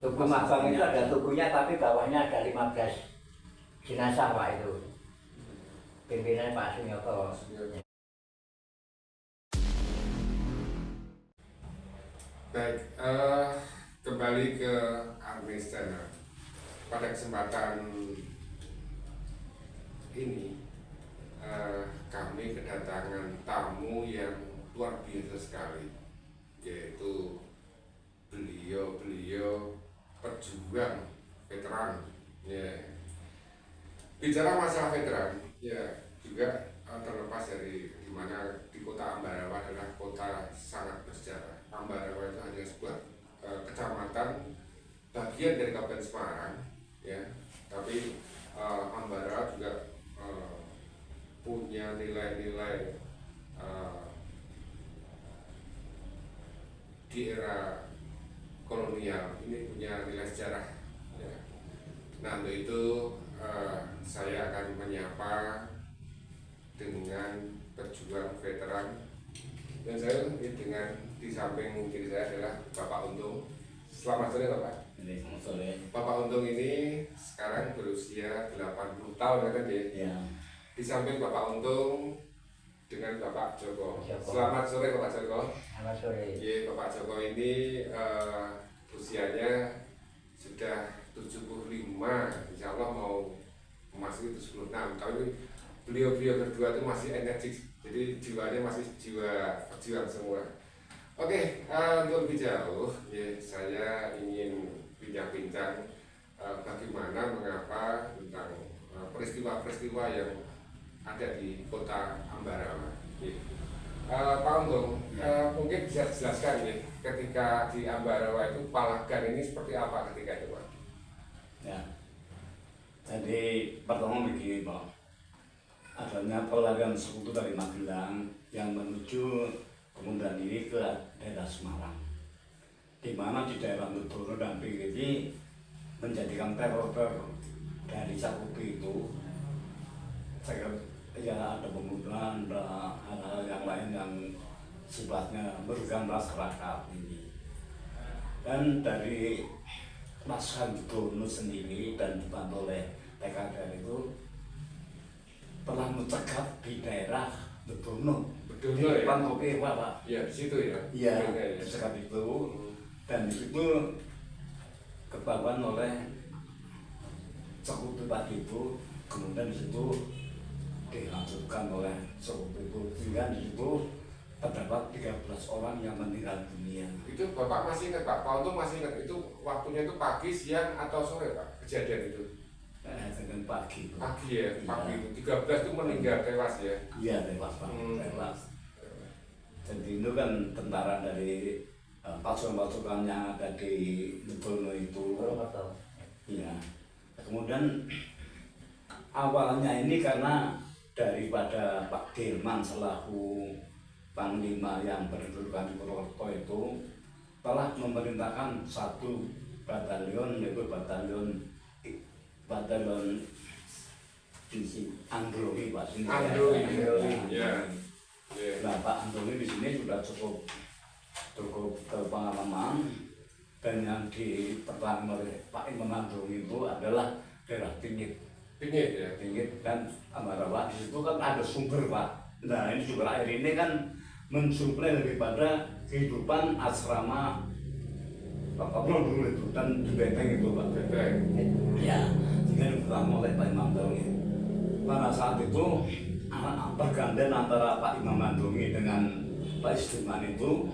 Tugu Mabang itu ada tugunya tapi bawahnya ada 15 jenazah Pak itu. Pimpinannya Pak Sunyoto. Baik, kembali ke Armis Channel. Pada kesempatan ini kami kedatangan tamu yang luar biasa sekali, yaitu beliau pejuang veteran. Ya. Bicara masalah veteran, ya juga terlepas dari dimana di kota Ambarawa adalah kota sangat bersejarah. Ambarawa itu hanya sebuah kecamatan bagian dari Kabupaten Semarang, ya. Tapi Ambarawa juga punya nilai-nilai di era kolonial, ini punya nilai sejarah. Ya. Nah, untuk itu saya akan menyapa dengan pejuang veteran, dan saya dengan di samping kiri saya adalah Bapak Untung. Selamat sore Bapak. Selamat sore. Bapak Untung ini sekarang berusia 80 tahun kan ya? Ya. Di samping Bapak Untung dengan Bapak Joko. Selamat sore Bapak Joko. Selamat sore. Ya, Bapak Joko ini usianya sudah 75, insya Allah mau memasuki 76, tapi beliau berdua itu masih energik, jadi jiwanya masih jiwa perjuang semua. Oke, untuk lebih jauh, ya, saya ingin bincang-bincang bagaimana mengapa tentang peristiwa-peristiwa yang ada di kota Ambarawa. Ya. Pak Untung, mungkin bisa dijelaskan ya, ketika di Ambarawa itu Palagan ini seperti apa ketika itu Pak? Ya, jadi pertama begini Pak, adanya pelagan sekutu dari Magelang yang menuju kemudian ini ke daerah Semarang, di mana di daerah Ndodono dan PGB menjadikan teror dari sekutu itu. Saya ya ada pembunuhan, ada hal-hal yang lain yang sifatnya merugikan masyarakat ini. Dan dari Mas Handono sendiri dan dibantu oleh PKK itu telah mencegat di daerah Ndodono. Ndodono di ya? Pangkopi Pak. Ya, di situ ya. Iya, ya. mencegat itu, dan itu ketahuan oleh sekutu tadi itu, kemudian di situ dilanjutkan oleh sekutu itu, sehingga di situ terdapat 13 orang yang meninggal dunia. Itu Bapak masih ingat Pak Untung masih ingat itu waktunya itu pagi, siang atau sore Pak kejadian itu? Dengan pagi. Pagi ya, Iya. pagi itu 13 itu meninggal tewas ya. Iya, tewas Pak, tewas. Jadi itu kan tentara dari pasukan-pasukan yang ada di Ndodono itu. Iya. Kemudian awalnya ini karena daripada Pak Dirman selaku Panglima yang berkedudukan di Purwokerto itu telah memerintahkan satu batalion, yaitu batalion Androhi Pak. Androhi. Ya. Nah, Pak Androhi di sini sudah cukup berpengalaman, dan yang diperangi oleh Pak Imam Androhi itu adalah daerah Tingit ya. Tingit dan Ambarawa. Di situ kan ada sumber Pak. Nah, ini sumber air ini kan mensuplai daripada kehidupan asrama Pak Kapolon dulu itu, dan di Benteng itu Pak. Benteng. Ya, sehingga dipertama oleh Pak Imam Androhi. Pada saat itu pergantian antara Pak Imam Androhi dengan Pak Istiman itu,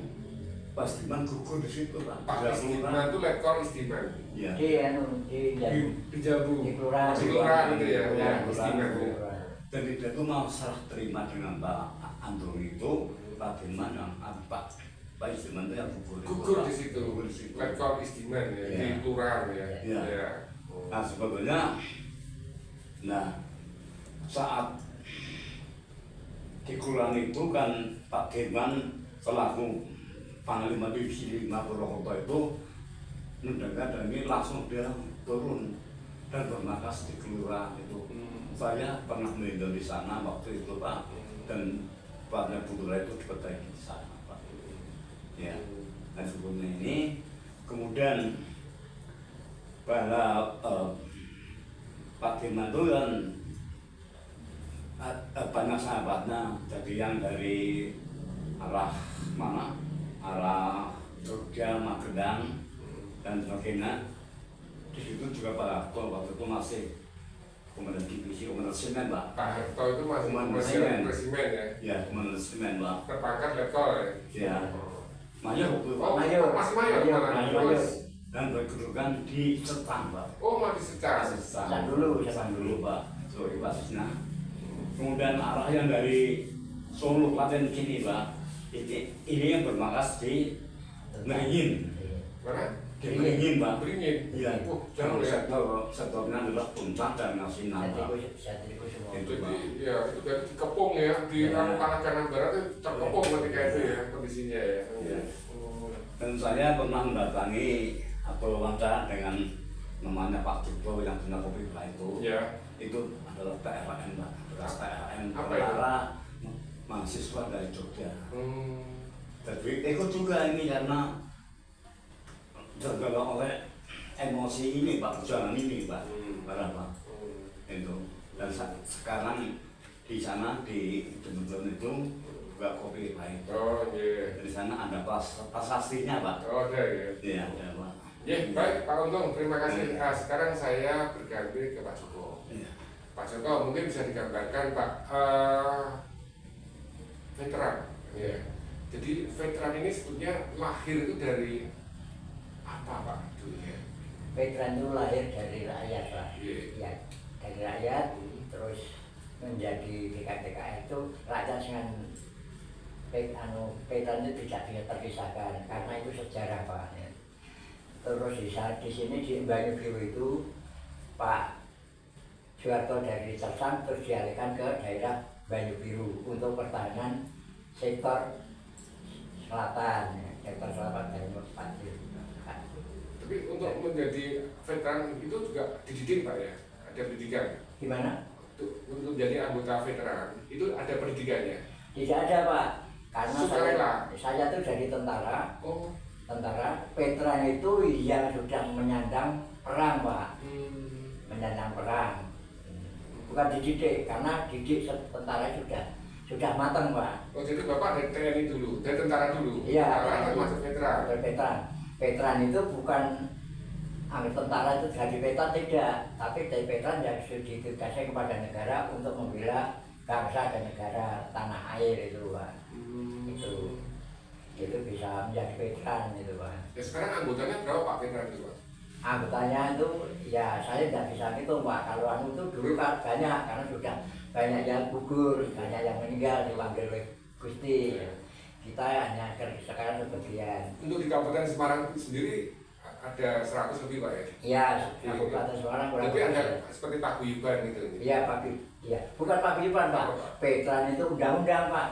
Pak Istiman gugur di situ Pak. Pak Istiman itu Letkol Istiman. Iya. Di Jambu. Di kelurahan. Di kelurahan itu ya. Iya, Ya, kelurahan. Istiman. Jadi dia itu mau serah terima dengan Pak Androhi itu, Pak Dirman yang Pak Istiman itu yang Gugur di situ. Gugur di situ. Letkol Istiman ya, Ya. di kelurahan ya. Ya. Ya. Nah, sebetulnya, saat di kelurahan itu kan Pak Dirman selaku Panglima Divisi 5 Purwokerto itu mendengar, dan ini langsung dia turun dan bermarkas di kelurahan itu. Saya pernah meninggal di sana waktu itu Pak, dan Pak Budura itu dipercaya di sana Pak. Ya, nah sebelumnya ini kemudian Karena Pak Dirman itu kan banyak sahabatnya, jadi yang dari arah mana, arah Jogja, Magelang dan sebagainya. Di situ juga Pak Harto waktu itu masih komandan divisi, komandan semen Pak. Pak Harto itu masih Komandan resimen ya? Ya, komandan semen Pak. Berpangkat letkol ya? Ya, mayor waktu itu Pak. Oh, Mayor. masih mayor? Mayor, Malah. mayor. Dan berkedudukan di Serpang Pak. Oh, masih secah? Serpang dulu, Serpang dulu Pak. Sorry basisnya. Kemudian arah yang dari Solo, Klaten sini Pak. Ini yang bermarkas di Meringin. Mana? Di Meringin Pak. Beringin? Iya. Jauh ya? Sektornya adalah Puncak dan Ngasinan Pak. Jatiku semua. Itu, Pak. Jadi ya itu dari dikepung ya di Ya. kanan barat itu terkepung ketika itu ya kondisinya ya. Ya. Oh. Dan saya pernah mendatangi atau wawancara dengan namanya Pak Joko yang punya kopi Pak itu. Ya. Itu adalah TRN Pak. Bekas TRN Apa itu? para mahasiswa dari Jogja. Hmm. Jadi ikut juga ini karena tergerak oleh emosi ini Pak, perjuangan ini Pak. Parah Pak. Itu. Dan sekarang di sana di Jember itu juga kopi lain. Oh iya. Di sana ada pasastinya Pak. Oh ada ya. Iya ada Pak. Ya baik Pak Untung, terima kasih. Sekarang saya berganti ke Pak Joko. Iya. Pak Joko mungkin bisa digambarkan Pak veteran. Ya. Jadi veteran ini sebetulnya lahir itu dari apa Pak dulunya? Veteran itu lahir dari rakyat Pak. Iya. Ya, dari rakyat terus menjadi DKTKR itu rakyat dengan veteran itu tidak terpisahkan karena itu sejarah Pak. Terus di sini di Banyu Biru itu Pak Soeharto dari Tersang terus dialihkan ke daerah Banyu Biru untuk pertahanan sektor selatan, sektor selatan dari Pak. Tapi untuk menjadi veteran itu juga dididik Pak ya? Ada pendidikan? Gimana? Untuk menjadi anggota veteran itu ada pendidikannya? Tidak ada Pak, karena Sukarela? saya tuh jadi tentara. Oh. Tentara veteran itu yang sudah menyandang perang Pak, menyandang perang. Bukan dididik, karena didik tentara sudah matang Pak. Oh jadi Bapak dari TNI dulu, dari tentara dulu? Iya. Tentara termasuk veteran? Veteran. Veteran itu bukan anggota tentara itu jadi veteran tidak, tapi dari veteran yang sudah ditugaskan kepada negara untuk membela bangsa dan negara tanah air itu Pak. Itu bisa menjadi veteran itu Pak. Ya sekarang anggotanya berapa Pak veteran itu Pak? Anggotanya itu ya saya tidak bisa ngitung Pak. Kalau anu itu dulu kan banyak karena sudah banyak yang gugur, banyak yang meninggal dipanggil oleh Gusti. Kita hanya sekarang sebagian. Untuk di Kabupaten Semarang sendiri ada 100 lebih Pak ya? Iya, Kabupaten Semarang kurang Tapi ada lebih. seperti paguyuban gitu? Iya iya. Bukan paguyuban Pak. Veteran itu undang-undang Pak.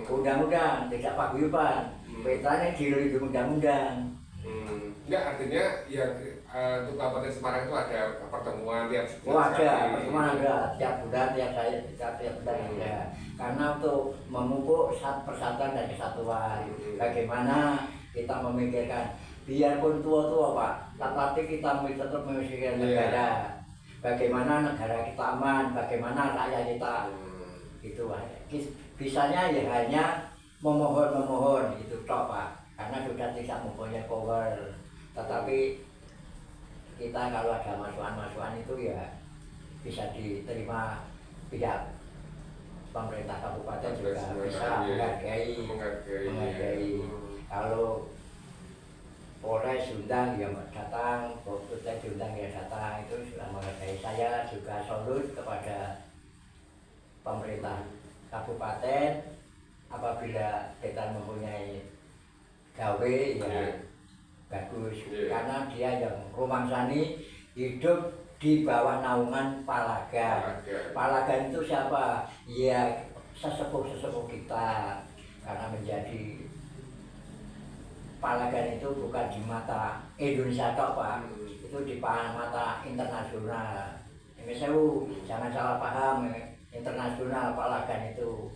Undang-undang, tidak paguyuban. Veteran yang dilindungi undang-undang. Enggak, artinya yang untuk Kabupaten Semarang itu ada pertemuan tiap Oh ada, pertemuan ada, tiap bulan, tiap bulan ada. Karena untuk memupuk persatuan dan kesatuan, bagaimana kita memikirkan, biarpun tua-tua Pak, tapi kita tetap memikirkan negara. Bagaimana negara kita aman, bagaimana rakyat kita, gitu Pak. Bisanya ya hanya memohon gitu toh Pak, karena sudah tidak mempunyai power. Tetapi kita kalau ada masukan-masukan itu ya bisa diterima pihak pemerintah kabupaten juga bisa menghargai. Kalau Polres diundang ya datang, Polres diundang ya datang, itu sudah menghargai. Saya juga salut kepada pemerintah kabupaten apabila kita mempunyai gawe ya bagus, karena dia yang romansani hidup di bawah naungan Palagan. Palagan itu siapa? Ya sesepuh kita, karena menjadi Palagan itu bukan di mata Indonesia tok Pak, itu di mata internasional. Ini saya jangan salah paham, internasional Palagan itu.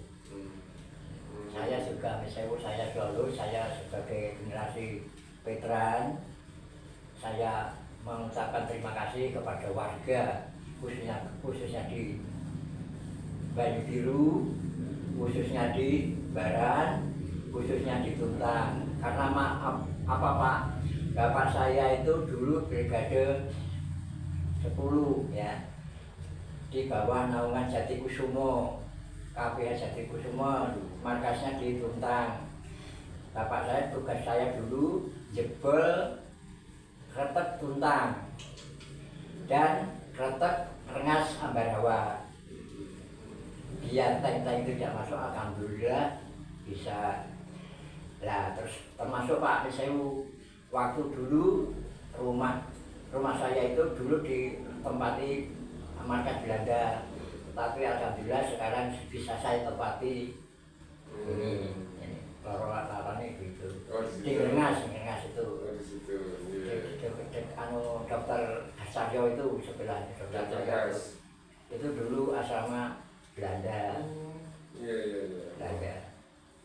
Saya juga saya selalu saya sebagai generasi veteran, saya mengucapkan terima kasih kepada warga khususnya di Banyu Biru, khususnya di Baran, khususnya di Tuntang. Karena maaf apa Pak, bapak saya itu dulu Brigade 10 ya, di bawah naungan Jatikusumo, KPH Jatikusumo, markasnya di Tuntang. Bapak saya, tugas saya dulu jebol Kretek Tuntang dan Kretek Rengas Ambarawa. Biar tank-tank itu tidak masuk, alhamdulillah bisa. Nah terus termasuk Pak Nisewu, waktu dulu rumah saya itu dulu ditempati markas Belanda, tapi alhamdulillah sekarang bisa saya tempati ini lorong-lorongnya gitu. Di Rengas itu. di situ. Anu dokter Saryo itu sebelah dokter Saryo itu dulu asrama Belanda. Iya. Belanda.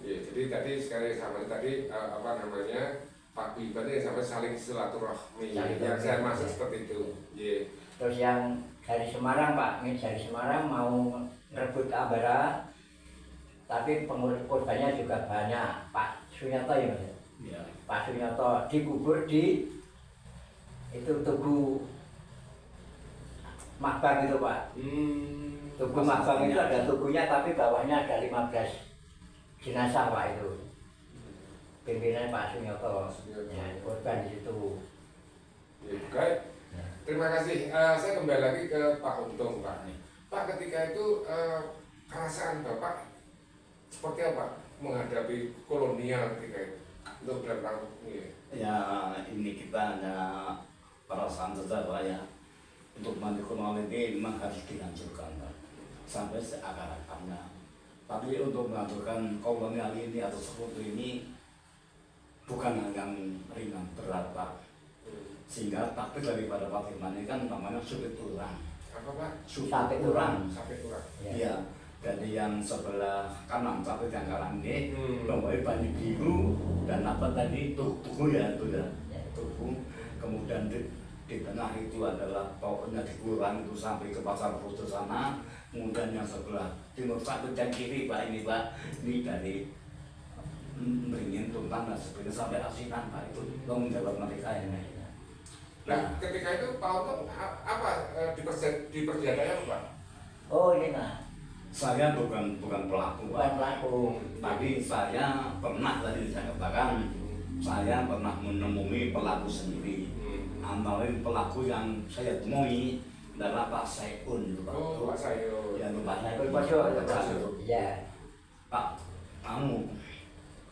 Iya, jadi tadi sekali sama tadi apa namanya Pak Biban ya sampai saling silaturahmi. Yang saya masuk seperti itu. Iya. Terus yang dari Semarang Pak, ini dari Semarang mau merebut ke Ambara, tapi pengurus korbannya juga banyak. Pak Sunyoto ya Mas? Ya. Pak Sunyoto dikubur di itu Tugu Mabang itu Pak. Tugu Mabang itu ada tugunya tapi bawahnya ada 15 jenazah Pak itu. Pimpinannya Pak Sunyoto. Ya, korban di situ. Ya, baik. Terima kasih. Saya kembali lagi ke Pak Untung Pak. Pak ketika itu perasaan Bapak seperti apa menghadapi kolonial ketika itu untuk berapa tahun? Ya ini kita ada perasaan saja Pak ya. Untuk mandi kolonial ini memang harus dihancurkan Pak, sampai seakar-akarnya. Tapi untuk menghancurkan kolonial ini atau sekutu ini bukan hal yang ringan berat Pak. Sehingga takdir daripada Pak Firman ini kan namanya sulit urang. Apa Pak? Sampai urang. Sampai urang. Iya. Dari yang sebelah kanan sampai yang kanan ini membawa Banyu Biru dan apa tadi tugu ya itu ya tugu. Kemudian di tengah itu adalah pokoknya di Kurang itu sampai ke Pasar Putus sana. Kemudian yang sebelah timur satu dan kiri Pak ini Pak, ini dari Beringin Tuntang dan sebagainya sampai Asinan Pak, itu tanggung jawab mereka ini. Nah ketika itu Pak Untung apa diperjalatannya apa Pak? Oh ini Mas. Saya bukan pelaku Bukan Pak. pelaku. Tapi saya pernah tadi saya katakan, saya pernah menemui pelaku sendiri. Antara pelaku yang saya temui adalah Pak Saikun. Oh Pak Sayo. Ya Pak Saikun Saikun. Poso. Iya. Pak kamu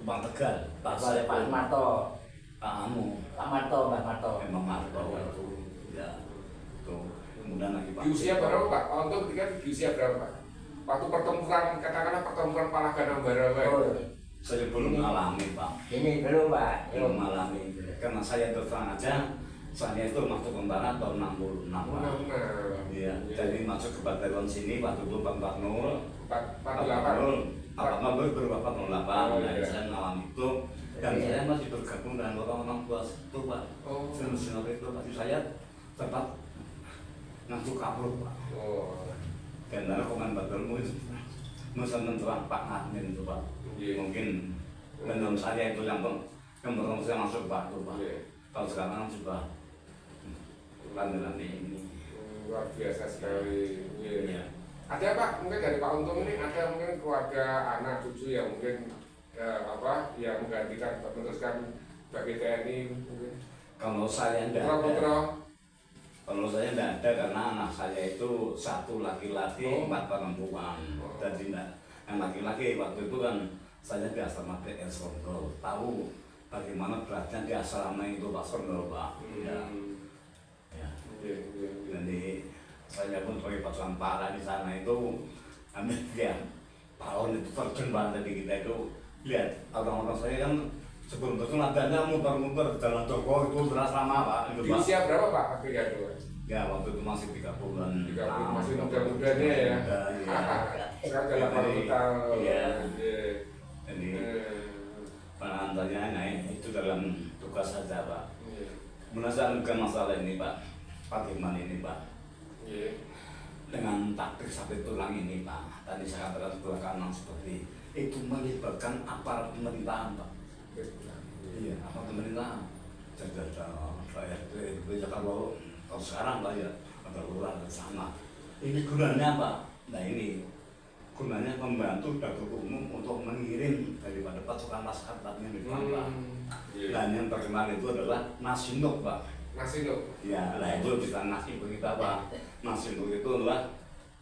Bang Tegal. Pak Pak Saikun. Marto. Pak kamu. Pak Marto, Mbak Marto. Memang Marto itu. Ya. Tuh. Kemudian lagi Pak. Di usia berapa Pak? Pak Untung ketika di usia berapa Pak? Waktu pertempuran katakanlah pertempuran Palagan Ambarawa. Oh, Saya belum alami Pak. ini belum Pak. Belum alami. Karena saya terang aja, saya itu masuk tentara tahun 66 Pak. Iya, jadi masuk ke batalion sini waktu itu 440, 440 berubah 408. Dan saya mengalami itu, dan saya masih bergabung dengan orang-orang tua itu Pak. Senior itu Pak, saya tetap ngantuk kabur Pak. Dan dari komandan batalion Nusa Tenggara Pak Admin itu Pak. Mungkin menurut saya itu yang pertama saya masuk Pak itu Pak. Kalau sekarang sudah lanjut ini. Luar biasa sekali. Iya. Ada Pak, mungkin dari Pak Untung ini ada mungkin keluarga anak cucu yang mungkin apa yang menggantikan meneruskan bagi TNI mungkin. Kalau saya tidak ada. Kalau saya tidak ada karena anak saya itu satu laki-laki, 4 perempuan. Jadi yang laki-laki waktu itu kan saya di asrama PR Sondol, tahu bagaimana beratnya di asrama itu Pak Sondol Pak. Ya. Jadi saya pun sebagai pasukan para di sana itu hampir 3 tahun itu terjun banget di kita itu. Lihat orang-orang saya kan sebelum itu nadanya muter-muter jalan Joko itu berasrama Pak. Di usia berapa Pak ketika itu? Ya waktu itu masih 30-an. 30 masih muda-mudanya ya. Sekarang dalam 40 tahun. Iya. Jadi penantannya itu dalam tugas saja Pak. menyelesaikan masalah ini Pak, Pak Dirman ini Pak, Iya. dengan taktik sampai tulang ini Pak, tadi saya katakan sebelah kanan seperti itu melibatkan aparat pemerintahan Pak. Iya, aparat pemerintahan. Jadi saya itu kalau sekarang Pak ya ada lurah di sana. Ini gunanya Pak. Nah ini gunanya membantu dapur umum untuk mengirim daripada pasukan laskar tadinya di Pak. Iya. Dan yang terkenal itu adalah nasi induk Pak. Nasi dok. Ya, nah itu kita nasi kita Pak. Nasi induk itu adalah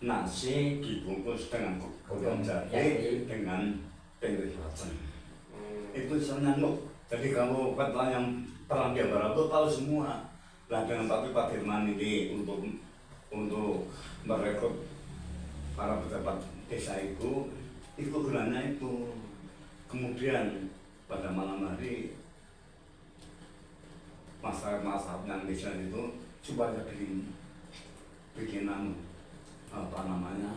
nasi dibungkus dengan godong jahe dengan tempe bacem. Itu istilahnya nuk. Jadi kalau kata yang perang di Barat itu tahu semua. Nah dengan Pak Dirman ini untuk merekrut para pejabat desa itu gunanya itu. Kemudian pada malam hari masyarakat yang desa itu supaya bikin apa namanya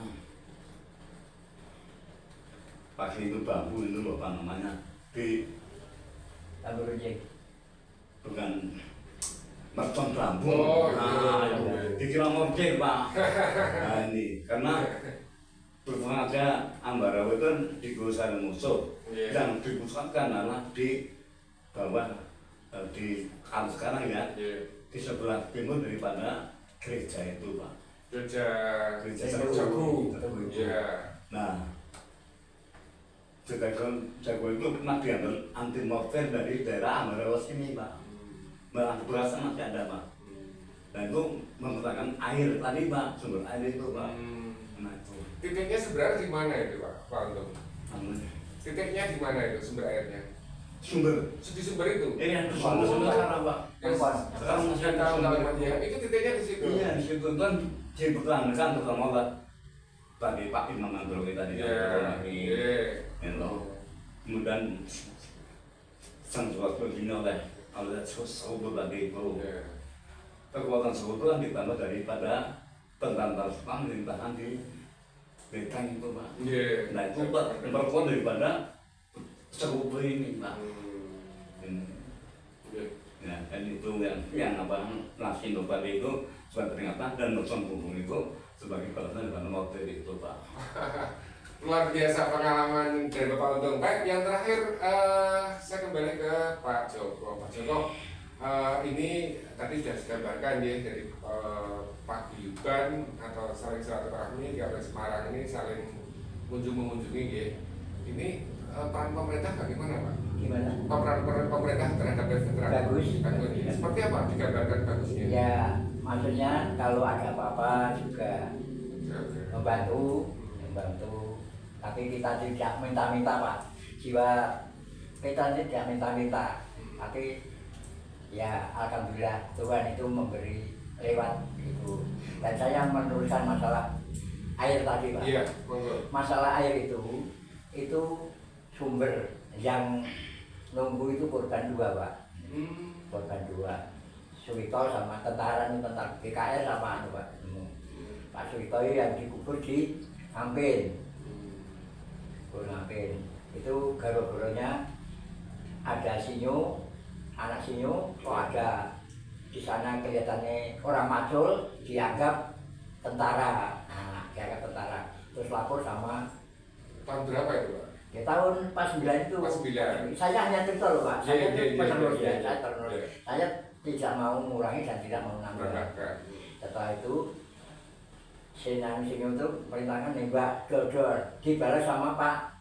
pakai itu bambu itu apa namanya di Bambu runcing. bukan mercon bambu. Oh, Nah, iya. dikira mobil Pak. Nah ini karena berhubung aja Ambarawa itu digusar musuh Iya. yang dipusatkan adalah di bawah di kalau sekarang ya Iya. di sebelah timur daripada gereja itu Pak. Gereja Gereja Jago. Jago. Iya. Nah, Jago itu pernah diambil anti mortir dari daerah Ambarawa sini Pak. Malah berasa masih ada Pak. Nah itu menggunakan air tadi Pak, sumber air itu Pak. Nah itu. Titiknya sebenarnya di mana itu Pak Untung? Namanya. Titiknya di mana itu sumber airnya? Sumber. Di sumber itu. Ini yang sumber sekarang Pak. Sekarang masih ada Tahun-tahun sumber. ya. Itu titiknya di situ. Iya di situ kan dipertahankan terutama Pak. Tadi Pak Imam Androgi tadi Iya. ini. Iya. Itu. Kemudian sang suatu dino oleh sekutu tadi itu. Iya. Kekuatan sekutu kan ditambah daripada tentara pemerintahan di Betang itu Pak. Iya. Nah itu Pak perempuan daripada sekutu ini Pak. Ini. Iya. Ya, kan itu yang apa nasi induk tadi itu sebagai peringatan dan mercon bumbu itu sebagai balasan daripada motif itu Pak. Luar biasa pengalaman dari Bapak Untung. Baik, yang terakhir saya kembali ke Pak Joko. Pak Joko, ini tadi sudah digambarkan ya dari paguyuban atau saling silaturahmi di Kabupaten Semarang ini saling mengunjungi ya. Ini peran pemerintah bagaimana Pak? Gimana? Peran pemerintah terhadap veteran. Bagus. Bagus. Seperti apa digambarkan bagusnya? Ya, maksudnya kalau ada apa-apa juga membantu. Tapi kita tidak minta-minta Pak. Jiwa kita tidak minta-minta. Tapi ya alhamdulillah Tuhan itu memberi lewat itu. Dan saya meneruskan masalah air tadi Pak. Iya, monggo. Masalah air itu sumber yang nunggu itu korban dua Pak. Korban dua. Suwito sama tentara BKR sama Pak. Pak Suwito yang dikubur di Ampin. Ampin. Itu garo-garonya ada sinyo, anak sinyo, kok ada di sana kelihatannya orang macul dianggap tentara. Nah, dianggap tentara. Terus lapor sama Tahun berapa itu Pak? ya tahun pas 9 itu. Pas 9. Saya hanya cerita loh Pak. Saya itu penerus ya, saya penerus. Iya. Saya tidak mau mengurangi dan tidak mau menambah. Menambahkan. Setelah itu Senang Sinyo itu perintahkan nembak dor-dor, dibalas sama Pak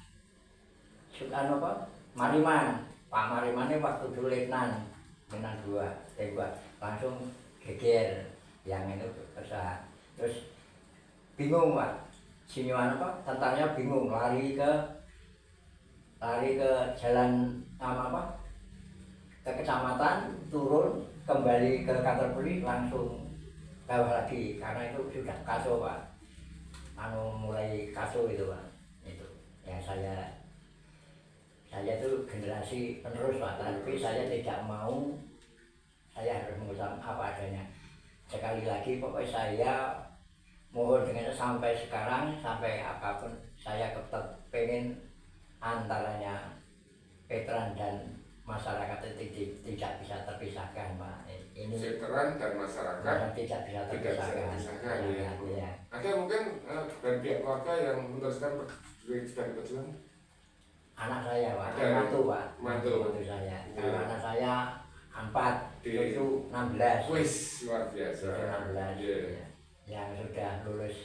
Sukano Pak Mariman. Pak Marimannya waktu dulu letnan 2 tembak langsung geger yang itu besar. Terus bingung Pak Sinyo Pak tentaranya bingung lari ke jalan apa ke kecamatan, turun kembali ke kantor polisi langsung bawah lagi karena itu sudah kaso Pak. Mulai kaso itu Pak. Itu ya saya itu generasi penerus Pak, tapi saya tidak mau, saya harus mengucapkan apa adanya. Sekali lagi pokoknya saya mohon dengan sampai sekarang, sampai apapun saya tetap pengen antaranya veteran dan masyarakat itu tidak bisa terpisahkan Pak. ini veteran dan masyarakat tidak bisa tidak bisa terpisahkan. terpisahkan ya. Ya. Ada mungkin dari pihak keluarga yang meneruskan dari pejuang? Anak saya Pak, Ada, mantu Pak, mantu. saya. Iya. Kalau anak saya 4, Di- cucu 16. Wis luar biasa. Cucu 16. Iya. Yang sudah lulus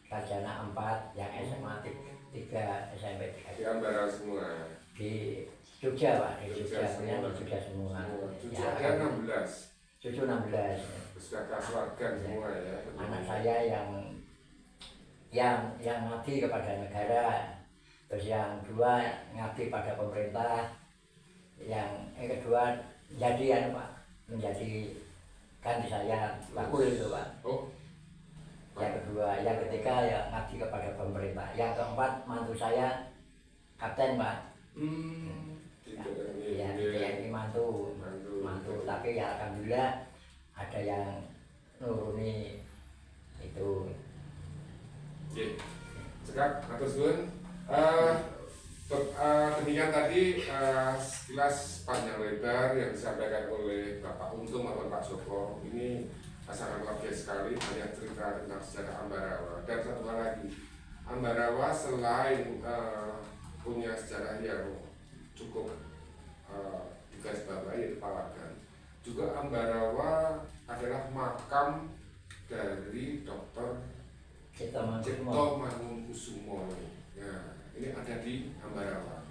sarjana 4, yang SMA 3, SMP 3. Di Ambarawa semua. Di Jogja Pak, di Jogja Jogja, punya semua. di Jogja semua. Cucu Ya, ada 16. cucu 16. Sudah keluarga semua ya. Anak saya yang ngabdi kepada negara, terus yang dua ngabdi pada pemerintah, yang kedua jadi Pak, menjadi ganti saya bakul itu Pak. Oh, Yang kedua, yang ketiga ya ngabdi kepada pemerintah. Yang keempat mantu saya kapten Pak. tidak Ya, TNI mantu, tapi ya alhamdulillah ada yang nuruni itu. Oke, cekap, atur suwun. Demikian tadi sekilas panjang lebar yang disampaikan oleh Bapak Untung maupun Pak Joko. Ini sangat luar biasa sekali, banyak cerita tentang sejarah Ambarawa. Dan satu hal lagi, Ambarawa selain punya sejarah yang cukup digarisbawahi yaitu Palagan, juga Ambarawa adalah makam dari Dr. Cipto Cipto Mangunkusumo. Nah, ini ada di Ambarawa.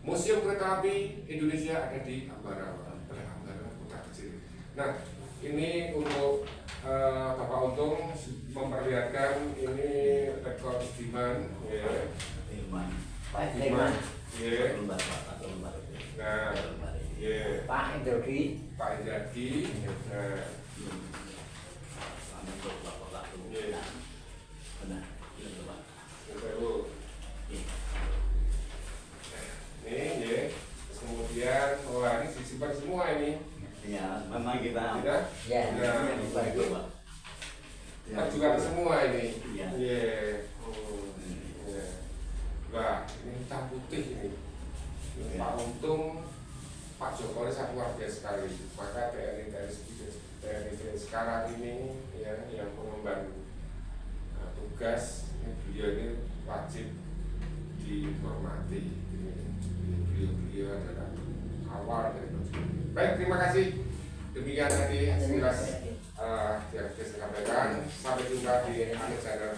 Museum Kereta Api Indonesia ada di Ambarawa. Pada Ambarawa kota kecil. Nah, ini untuk Bapak Untung memperlihatkan ini rekor Diman, ya. Firman. Pak Diman, Diman, ya. Lembar Pak, atau lembar itu. Nah, Lembar itu. ya. Pak Indrogi, Pak Indradi. Nah, Sama untuk Bapak itu. Iya. Benar. Iya, Pak. itu. Iya. Ini, ya. Terus kemudian, wah ini disimpan semua ini. Ya, memang kita Tidak? ya, Nah, lembar itu, Pak. Ya, Terjual semua ini. Iya. Iya. Oh, iya. Nah, ini hitam putih ini. Ini Iya. Pak Untung, Pak Joko ini sangat luar biasa sekali. Maka TNI sekarang ini ya yang mengemban tugas ini beliau ini wajib dihormati. Beliau adalah awal dari program. Baik, terima kasih. Demikian tadi sekilas yang saya sampaikan. Sampai jumpa di akhir channel